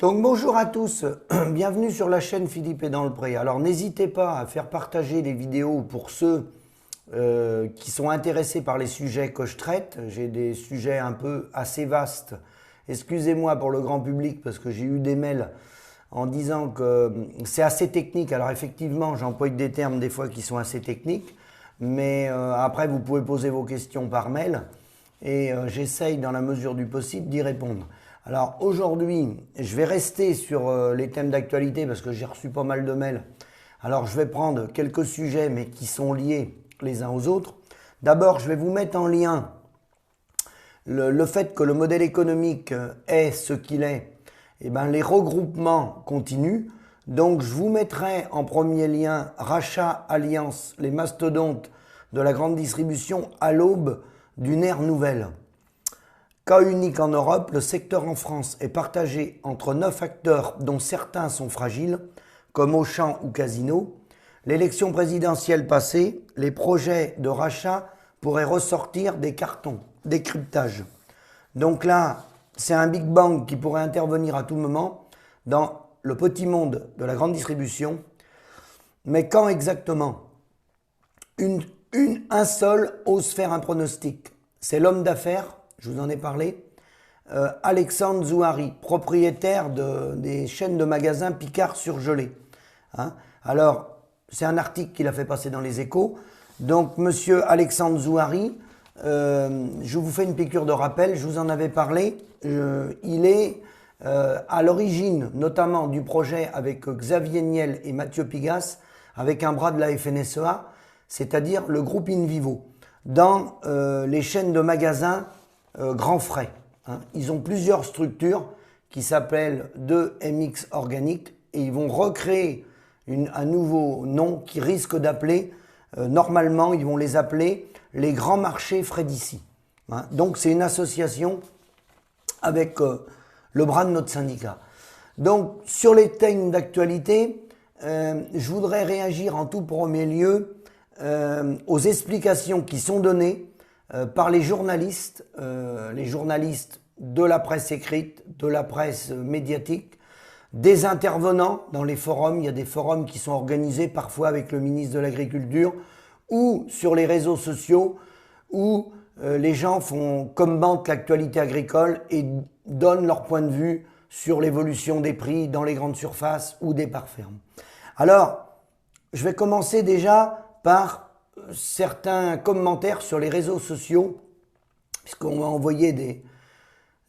Donc bonjour à tous, bienvenue sur la chaîne Philippe est dans le pré. Alors n'hésitez pas à faire partager les vidéos pour ceux qui sont intéressés par les sujets que je traite. J'ai des sujets un peu assez vastes. Excusez-moi pour le grand public parce que j'ai eu des mails en disant que c'est assez technique. Alors effectivement, j'emploie des termes des fois qui sont assez techniques, mais après vous pouvez poser vos questions par mail et j'essaye dans la mesure du possible d'y répondre. Alors aujourd'hui, je vais rester sur les thèmes d'actualité parce que j'ai reçu pas mal de mails. Alors je vais prendre quelques sujets mais qui sont liés les uns aux autres. D'abord, je vais vous mettre en lien le fait que le modèle économique est ce qu'il est. Et ben, les regroupements continuent. Donc je vous mettrai en premier lien Rachat Alliance, les mastodontes de la grande distribution à l'aube d'une ère nouvelle. Cas unique en Europe, le secteur en France est partagé entre 9 acteurs dont certains sont fragiles, comme Auchan ou Casino. L'élection présidentielle passée, les projets de rachat pourraient ressortir des cartons, des cryptages. Donc là, c'est un Big Bang qui pourrait intervenir à tout moment dans le petit monde de la grande distribution. Mais quand exactement? Un seul ose faire un pronostic. C'est l'homme d'affaires, je vous en ai parlé, Alexandre Zouhari, propriétaire des chaînes de magasins Picard surgelés. Alors, c'est un article qu'il a fait passer dans les Échos. Donc, monsieur Alexandre Zouhari, je vous fais une piqûre de rappel, je vous en avais parlé. Il est à l'origine, notamment, du projet avec Xavier Niel et Mathieu Pigasse, avec un bras de la FNSEA, c'est-à-dire le groupe InVivo, dans les chaînes de magasins Grands Frais. Ils ont plusieurs structures qui s'appellent 2MX Organique et ils vont recréer un nouveau nom qui risque d'appeler, normalement ils vont les appeler les grands marchés frais d'ici. Donc c'est une association avec le bras de notre syndicat. Donc sur les thèmes d'actualité, je voudrais réagir en tout premier lieu aux explications qui sont données par les journalistes de la presse écrite, de la presse médiatique, des intervenants dans les forums. Il y a des forums qui sont organisés parfois avec le ministre de l'Agriculture ou sur les réseaux sociaux où les gens commentent l'actualité agricole et donnent leur point de vue sur l'évolution des prix dans les grandes surfaces ou des parts fermes. Alors, je vais commencer déjà par certains commentaires sur les réseaux sociaux, puisqu'on m'a envoyé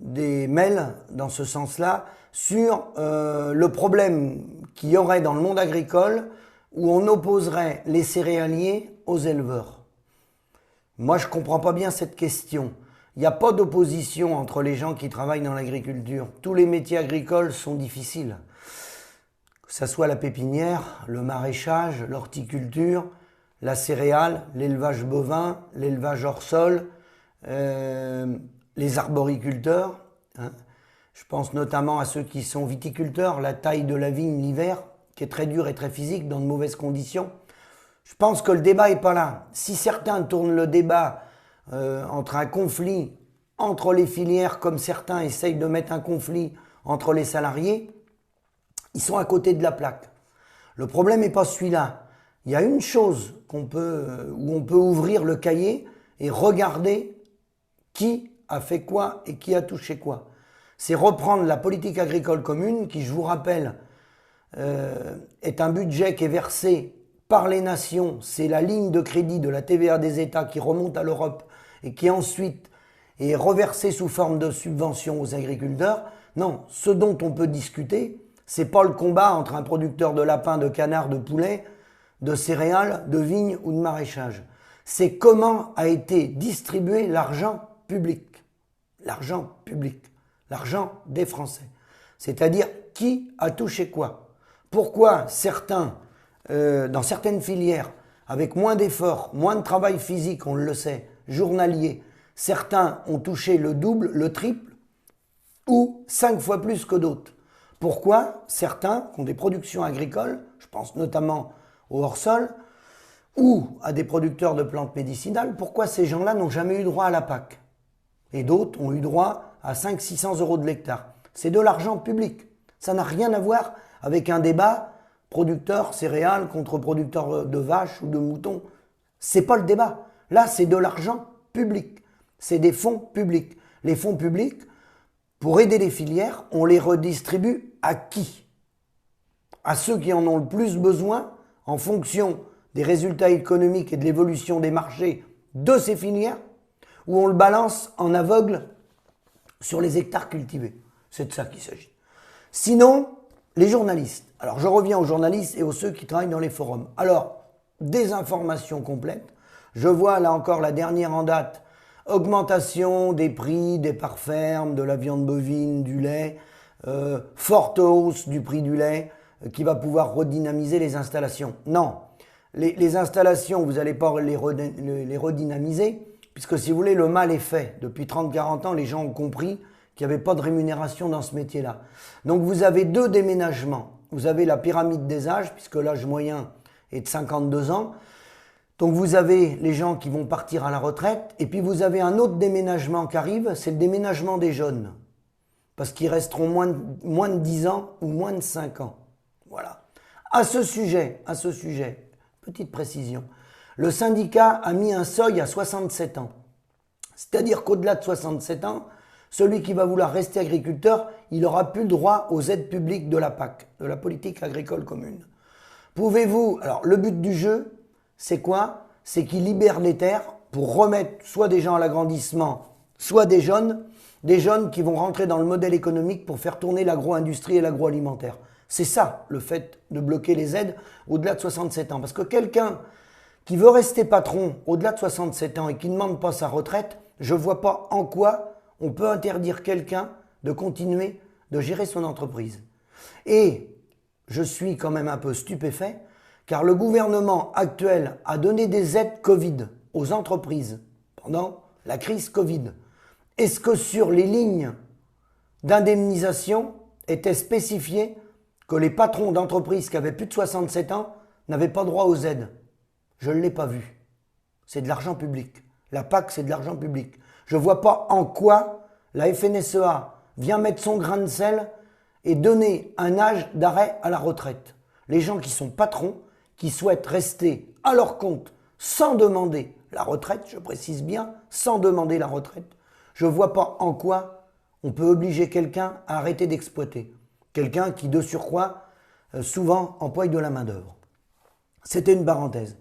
des mails dans ce sens-là, sur le problème qu'il y aurait dans le monde agricole où on opposerait les céréaliers aux éleveurs. Moi, je ne comprends pas bien cette question. Il n'y a pas d'opposition entre les gens qui travaillent dans l'agriculture. Tous les métiers agricoles sont difficiles. Que ce soit la pépinière, le maraîchage, l'horticulture, la céréale, l'élevage bovin, l'élevage hors sol, les arboriculteurs. Je pense notamment à ceux qui sont viticulteurs, la taille de la vigne l'hiver, qui est très dure et très physique, dans de mauvaises conditions. Je pense que le débat n'est pas là. Si certains tournent le débat entre un conflit entre les filières, comme certains essayent de mettre un conflit entre les salariés, ils sont à côté de la plaque. Le problème n'est pas celui-là. Il y a une chose où on peut ouvrir le cahier et regarder qui a fait quoi et qui a touché quoi. C'est reprendre la politique agricole commune qui, je vous rappelle, est un budget qui est versé par les nations. C'est la ligne de crédit de la TVA des États qui remonte à l'Europe et qui ensuite est reversée sous forme de subventions aux agriculteurs. Non, ce dont on peut discuter, c'est pas le combat entre un producteur de lapins, de canards, de poulets, de céréales, de vignes ou de maraîchage. C'est comment a été distribué l'argent public. L'argent public. L'argent des Français. C'est-à-dire qui a touché quoi. Pourquoi certains, dans certaines filières, avec moins d'efforts, moins de travail physique, on le sait, journalier, certains ont touché le double, le triple ou 5 fois plus que d'autres. Pourquoi certains qui ont des productions agricoles, je pense notamment au hors-sol, ou à des producteurs de plantes médicinales, pourquoi ces gens-là n'ont jamais eu droit à la PAC? Et d'autres ont eu droit à 500-600 euros de l'hectare. C'est de l'argent public. Ça n'a rien à voir avec un débat producteur céréales contre producteur de vaches ou de moutons. C'est pas le débat. Là, c'est de l'argent public. C'est des fonds publics. Les fonds publics, pour aider les filières, on les redistribue à qui? À ceux qui en ont le plus besoin en fonction des résultats économiques et de l'évolution des marchés de ces filières, ou on le balance en aveugle sur les hectares cultivés. C'est de ça qu'il s'agit. Sinon, les journalistes. Alors, je reviens aux journalistes et aux ceux qui travaillent dans les forums. Alors, des informations complètes. Je vois là encore la dernière en date, augmentation des prix des parts fermes, de la viande bovine, du lait, forte hausse du prix du lait qui va pouvoir redynamiser les installations. Non, les installations, vous n'allez pas les redynamiser, puisque si vous voulez, le mal est fait. Depuis 30-40 ans, les gens ont compris qu'il n'y avait pas de rémunération dans ce métier-là. Donc vous avez deux déménagements. Vous avez la pyramide des âges, puisque l'âge moyen est de 52 ans. Donc vous avez les gens qui vont partir à la retraite, et puis vous avez un autre déménagement qui arrive, c'est le déménagement des jeunes. Parce qu'ils resteront moins de 10 ans ou moins de 5 ans. Voilà. À ce sujet, petite précision, le syndicat a mis un seuil à 67 ans. C'est-à-dire qu'au-delà de 67 ans, celui qui va vouloir rester agriculteur, il n'aura plus le droit aux aides publiques de la PAC, de la politique agricole commune. Pouvez-vous... Alors, le but du jeu, c'est quoi? C'est qu'il libère les terres pour remettre soit des gens à l'agrandissement, soit des jeunes qui vont rentrer dans le modèle économique pour faire tourner l'agro-industrie et l'agroalimentaire. C'est ça, le fait de bloquer les aides au-delà de 67 ans. Parce que quelqu'un qui veut rester patron au-delà de 67 ans et qui ne demande pas sa retraite, je ne vois pas en quoi on peut interdire quelqu'un de continuer de gérer son entreprise. Et je suis quand même un peu stupéfait, car le gouvernement actuel a donné des aides Covid aux entreprises pendant la crise Covid. Est-ce que sur les lignes d'indemnisation était spécifié que les patrons d'entreprises qui avaient plus de 67 ans n'avaient pas droit aux aides? Je ne l'ai pas vu. C'est de l'argent public. La PAC, c'est de l'argent public. Je ne vois pas en quoi la FNSEA vient mettre son grain de sel et donner un âge d'arrêt à la retraite. Les gens qui sont patrons, qui souhaitent rester à leur compte sans demander la retraite, je précise bien, sans demander la retraite, je ne vois pas en quoi on peut obliger quelqu'un à arrêter d'exploiter. Quelqu'un qui, de surcroît, souvent emploie de la main-d'œuvre. C'était une parenthèse.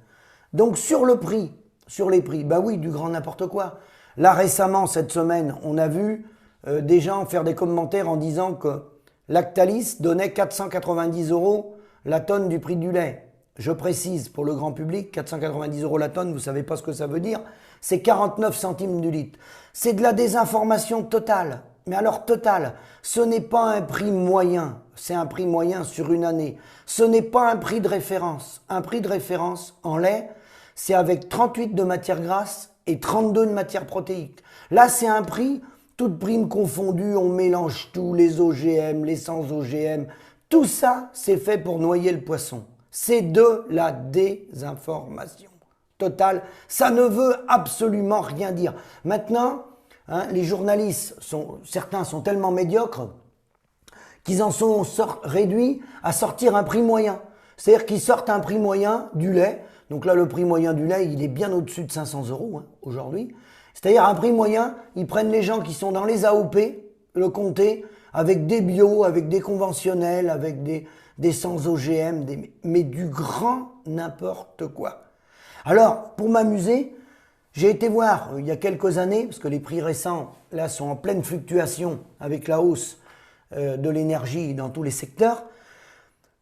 Donc sur le prix, sur les prix, bah oui, du grand n'importe quoi. Là récemment, cette semaine, on a vu des gens faire des commentaires en disant que Lactalis donnait 490 € la tonne du prix du lait. Je précise pour le grand public, 490 € la tonne, vous ne savez pas ce que ça veut dire, c'est 49 centimes du litre. C'est de la désinformation totale. Mais alors totale, ce n'est pas un prix moyen, c'est un prix moyen sur une année. Ce n'est pas un prix de référence. Un prix de référence en lait, c'est avec 38 de matière grasse et 32 de matière protéique. Là, c'est un prix, toutes primes confondues, on mélange tout, les OGM, les sans OGM. Tout ça, c'est fait pour noyer le poisson. C'est de la désinformation totale. Ça ne veut absolument rien dire. Maintenant, les journalistes, certains sont tellement médiocres qu'ils en sont réduits à sortir un prix moyen. C'est-à-dire qu'ils sortent un prix moyen du lait. Donc là, le prix moyen du lait, il est bien au-dessus de 500 € aujourd'hui. C'est-à-dire un prix moyen, ils prennent les gens qui sont dans les AOP, le comté, avec des bio, avec des conventionnels, avec des sans OGM, mais du grand n'importe quoi. Alors, pour m'amuser, j'ai été voir il y a quelques années, parce que les prix récents là sont en pleine fluctuation avec la hausse de l'énergie dans tous les secteurs.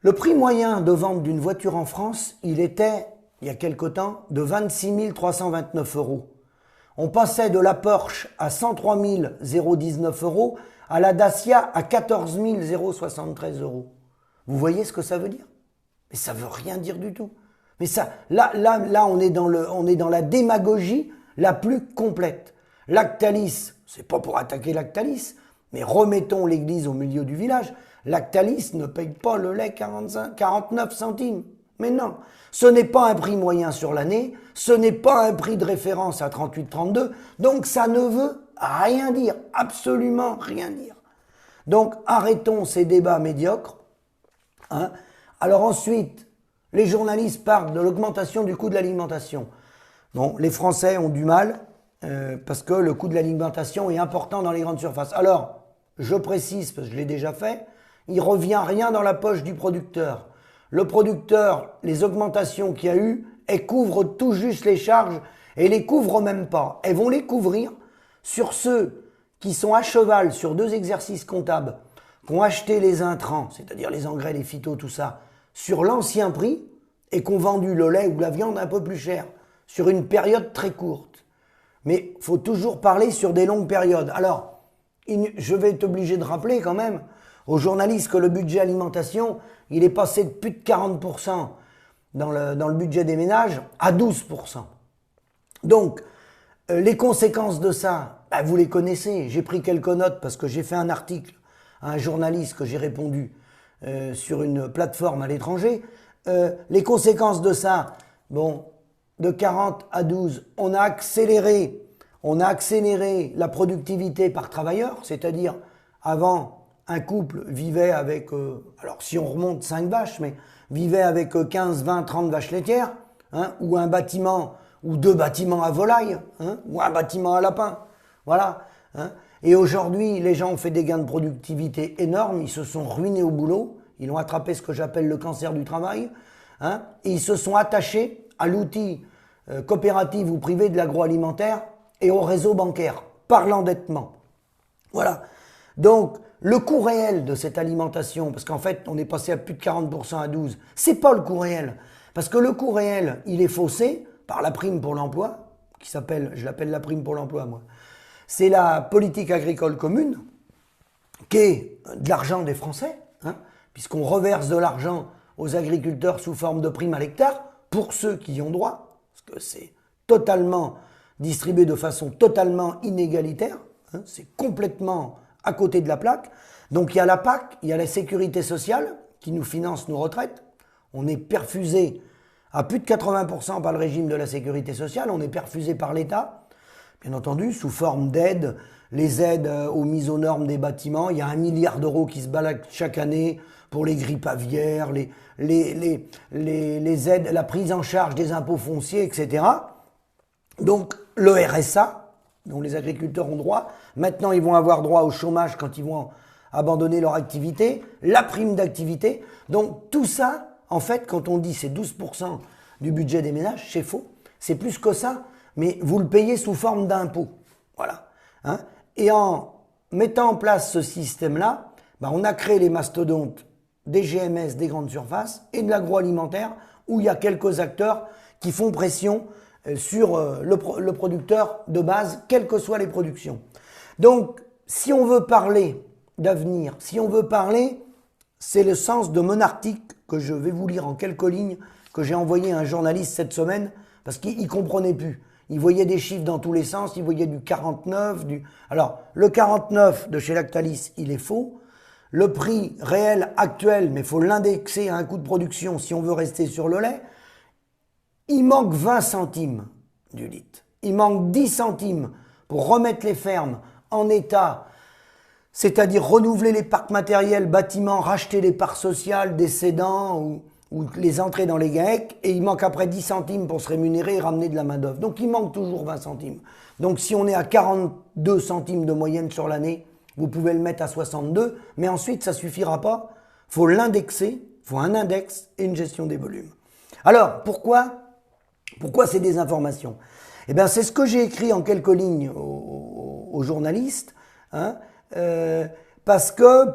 Le prix moyen de vente d'une voiture en France, il était, il y a quelque temps, de 26 329 €. On passait de la Porsche à 103 019 € à la Dacia à 14 073 €. Vous voyez ce que ça veut dire? Mais ça veut rien dire du tout. Mais ça, là, on est dans la démagogie la plus complète. Lactalis, c'est pas pour attaquer Lactalis, mais remettons l'église au milieu du village. Lactalis ne paye pas le lait 49 centimes. Mais non, ce n'est pas un prix moyen sur l'année, ce n'est pas un prix de référence à 38-32, donc ça ne veut rien dire, absolument rien dire. Donc arrêtons ces débats médiocres. Hein. Alors ensuite, les journalistes parlent de l'augmentation du coût de l'alimentation. Bon, les Français ont du mal parce que le coût de l'alimentation est important dans les grandes surfaces. Alors, je précise, parce que je l'ai déjà fait, il ne revient rien dans la poche du producteur. Le producteur, les augmentations qu'il y a eu, elles couvrent tout juste les charges et les couvrent même pas. Elles vont les couvrir sur ceux qui sont à cheval sur 2 exercices comptables, qui ont acheté les intrants, c'est-à-dire les engrais, les phytos, tout ça, sur l'ancien prix et qui ont vendu le lait ou la viande un peu plus cher, sur une période très courte. Mais il faut toujours parler sur des longues périodes. Alors, je vais être obligé de rappeler quand même aux journalistes que le budget alimentation, il est passé de plus de 40% dans le budget des ménages à 12%. Donc, les conséquences de ça, vous les connaissez. J'ai pris quelques notes parce que j'ai fait un article à un journaliste que j'ai répondu sur une plateforme à l'étranger. Les conséquences de ça, bon, de 40 à 12, on a accéléré la productivité par travailleur, c'est-à-dire avant, un couple vivait avec, alors si on remonte 5 vaches, mais vivait avec 15, 20, 30 vaches laitières, hein, ou un bâtiment, ou 2 bâtiments à volaille, hein, ou un bâtiment à lapin, voilà. Hein. Et aujourd'hui, les gens ont fait des gains de productivité énormes, ils se sont ruinés au boulot, ils ont attrapé ce que j'appelle le cancer du travail, hein, et ils se sont attachés à l'outil coopératif ou privé de l'agroalimentaire et au réseau bancaire, par l'endettement. Voilà. Donc, le coût réel de cette alimentation, parce qu'en fait, on est passé à plus de 40% à 12%, c'est pas le coût réel. Parce que le coût réel, il est faussé par la prime pour l'emploi, qui s'appelle, je l'appelle la prime pour l'emploi, moi. C'est la politique agricole commune, qui est de l'argent des Français, hein, puisqu'on reverse de l'argent aux agriculteurs sous forme de prime à l'hectare, pour ceux qui y ont droit, parce que c'est totalement distribué de façon totalement inégalitaire, hein, c'est complètement à côté de la plaque. Donc il y a la PAC, il y a la sécurité sociale qui nous finance nos retraites. On est perfusé à plus de 80% par le régime de la sécurité sociale, on est perfusé par l'État, bien entendu, sous forme d'aides, les aides aux mises aux normes des bâtiments. Il y a 1 milliard d'euros qui se baladent chaque année pour les grippes aviaires, les aides, la prise en charge des impôts fonciers, etc. Donc le RSA, dont les agriculteurs ont droit, maintenant ils vont avoir droit au chômage quand ils vont abandonner leur activité, la prime d'activité. Donc tout ça, en fait, quand on dit c'est 12% du budget des ménages, c'est faux. C'est plus que ça, mais vous le payez sous forme d'impôt. Voilà. Hein. Et en mettant en place ce système-là, on a créé les mastodontes des GMS, des grandes surfaces et de l'agroalimentaire, où il y a quelques acteurs qui font pression sur le producteur de base, quelles que soient les productions. Donc, si on veut parler d'avenir, si on veut parler, c'est le sens de mon article que je vais vous lire en quelques lignes, que j'ai envoyé à un journaliste cette semaine, parce qu'il ne comprenait plus. Il voyait des chiffres dans tous les sens, il voyait du 49, Alors, le 49 de chez Lactalis, il est faux. Le prix réel actuel, mais il faut l'indexer à un coût de production si on veut rester sur le lait, il manque 20 centimes du litre. Il manque 10 centimes pour remettre les fermes en état, c'est-à-dire renouveler les parcs matériels, bâtiments, racheter les parts sociales des cédants ou les entrer dans les GAEC, et il manque après 10 centimes pour se rémunérer et ramener de la main-d'œuvre. Donc il manque toujours 20 centimes. Donc si on est à 42 centimes de moyenne sur l'année, vous pouvez le mettre à 62, mais ensuite ça ne suffira pas. Il faut l'indexer, il faut un index et une gestion des volumes. Alors, pourquoi ces désinformations? Eh bien, c'est ce que j'ai écrit en quelques lignes aux journalistes, hein, parce que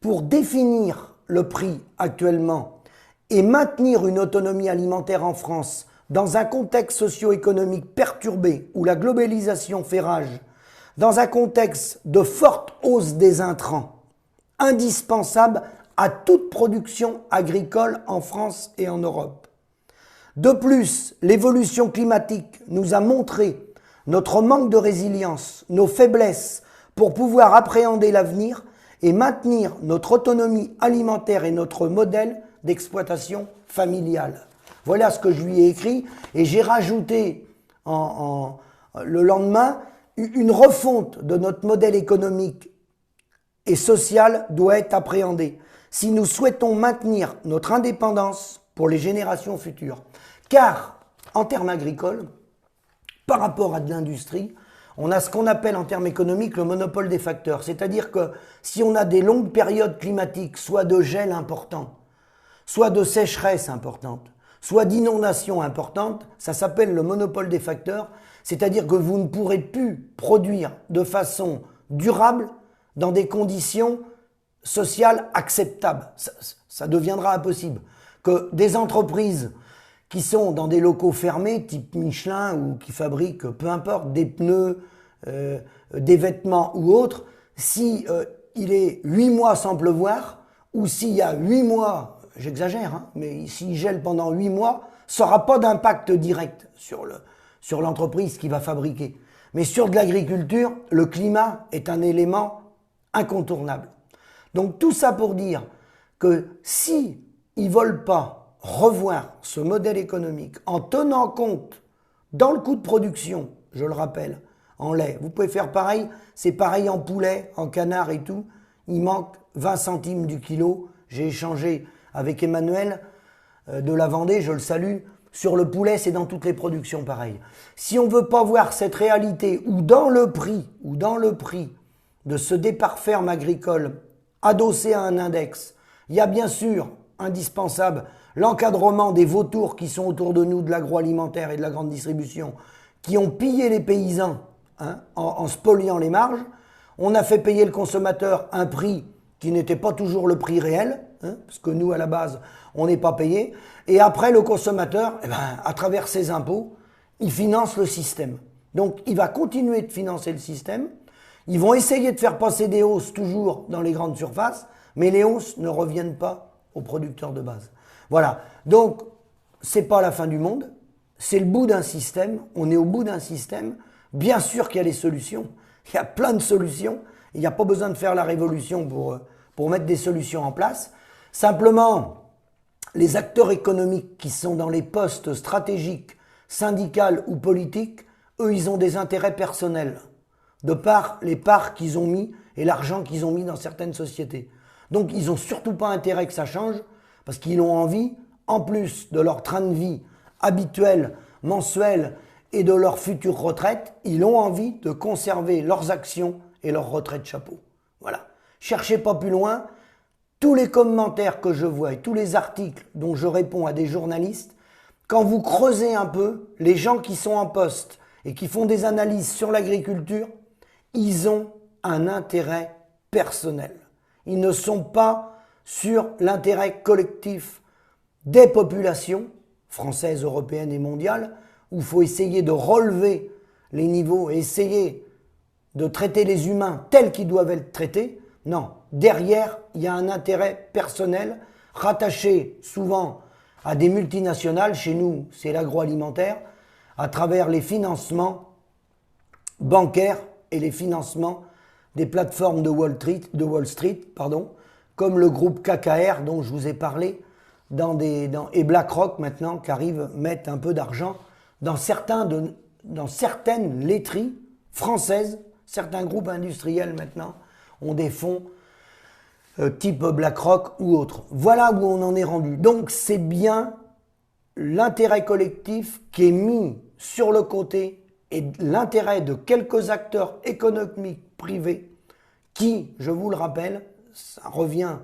pour définir le prix actuellement et maintenir une autonomie alimentaire en France dans un contexte socio-économique perturbé où la globalisation fait rage, dans un contexte de forte hausse des intrants, indispensable à toute production agricole en France et en Europe. De plus, l'évolution climatique nous a montré notre manque de résilience, nos faiblesses pour pouvoir appréhender l'avenir et maintenir notre autonomie alimentaire et notre modèle d'exploitation familiale. Voilà ce que je lui ai écrit et j'ai rajouté le lendemain une refonte de notre modèle économique et sociale doit être appréhendée si nous souhaitons maintenir notre indépendance pour les générations futures. Car, en termes agricoles, par rapport à de l'industrie, on a ce qu'on appelle en termes économiques le monopole des facteurs. C'est-à-dire que si on a des longues périodes climatiques, soit de gel important, soit de sécheresse importante, soit d'inondations importantes, ça s'appelle le monopole des facteurs. C'est-à-dire que vous ne pourrez plus produire de façon durable dans des conditions sociales acceptables. Ça deviendra impossible. Que des entreprises qui sont dans des locaux fermés, type Michelin, ou qui fabriquent, peu importe, des pneus, des vêtements ou autres, si il est 8 mois sans pleuvoir, ou s'il y a 8 mois, j'exagère, hein, mais s'il gèle pendant 8 mois, ça n'aura pas d'impact direct sur l'entreprise qui va fabriquer. Mais sur de l'agriculture, le climat est un élément incontournable. Donc tout ça pour dire que si ils ne veulent pas revoir ce modèle économique en tenant compte dans le coût de production, je le rappelle, en lait, vous pouvez faire pareil, c'est pareil en poulet, en canard et tout, il manque 20 centimes du kilo. J'ai échangé avec Emmanuel de la Vendée, je le salue. Sur le poulet, c'est dans toutes les productions pareil. Si on ne veut pas voir cette réalité ou dans le prix de ce départ ferme agricole adossé à un index, il y a bien sûr indispensable l'encadrement des vautours qui sont autour de nous, de l'agroalimentaire et de la grande distribution, qui ont pillé les paysans en spoliant les marges. On a fait payer le consommateur un prix qui n'était pas toujours le prix réel, parce que nous, à la base, on n'est pas payé. Et après, le consommateur, à travers ses impôts, il finance le système. Donc, il va continuer de financer le système. Ils vont essayer de faire passer des hausses toujours dans les grandes surfaces, mais les hausses ne reviennent pas aux producteurs de base. Voilà. Donc, c'est pas la fin du monde. C'est le bout d'un système. On est au bout d'un système. Bien sûr qu'il y a des solutions. Il y a plein de solutions. Il n'y a pas besoin de faire la révolution pour mettre des solutions en place. Simplement, les acteurs économiques qui sont dans les postes stratégiques, syndicales ou politiques, eux, ils ont des intérêts personnels, de par les parts qu'ils ont mis et l'argent qu'ils ont mis dans certaines sociétés. Donc, ils n'ont surtout pas intérêt que ça change, parce qu'ils ont envie, en plus de leur train de vie habituel, mensuel, et de leur future retraite, ils ont envie de conserver leurs actions et leur retraite chapeau. Voilà. Cherchez pas plus loin. Tous les commentaires que je vois et tous les articles dont je réponds à des journalistes, quand vous creusez un peu, les gens qui sont en poste et qui font des analyses sur l'agriculture, ils ont un intérêt personnel. Ils ne sont pas sur l'intérêt collectif des populations françaises, européennes et mondiales, où il faut essayer de relever les niveaux et essayer de traiter les humains tels qu'ils doivent être traités. Non, derrière, il y a un intérêt personnel rattaché souvent à des multinationales. Chez nous, c'est l'agroalimentaire, à travers les financements bancaires et les financements des plateformes de Wall Street, comme le groupe KKR dont je vous ai parlé, et BlackRock maintenant, qui arrivent, mettent un peu d'argent dans certaines laiteries françaises. Certains groupes industriels maintenant ont des fonds type BlackRock ou autres. Voilà où on en est rendu. Donc c'est bien l'intérêt collectif qui est mis sur le côté et l'intérêt de quelques acteurs économiques privés qui, je vous le rappelle, ça revient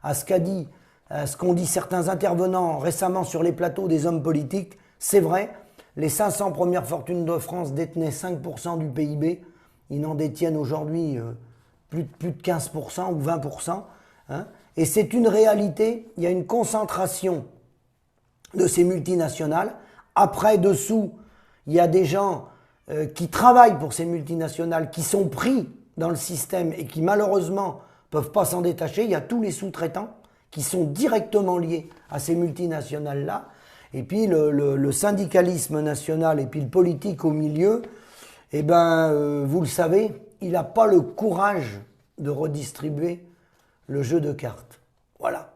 à ce qu'ont dit certains intervenants récemment sur les plateaux des hommes politiques. C'est vrai, les 500 premières fortunes de France détenaient 5% du PIB. Ils n'en détiennent aujourd'hui plus de 15% ou 20%. Et c'est une réalité, il y a une concentration de ces multinationales. Après, dessous, il y a des gens qui travaillent pour ces multinationales, qui sont pris dans le système et qui malheureusement ne peuvent pas s'en détacher. Il y a tous les sous-traitants qui sont directement liés à ces multinationales-là. Et puis le syndicalisme national et puis le politique au milieu, vous le savez, il n'a pas le courage de redistribuer le jeu de cartes. Voilà.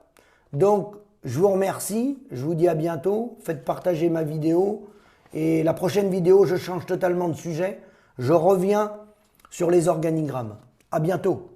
Donc, je vous remercie, je vous dis à bientôt, faites partager ma vidéo, et la prochaine vidéo, je change totalement de sujet, je reviens sur les organigrammes. À bientôt.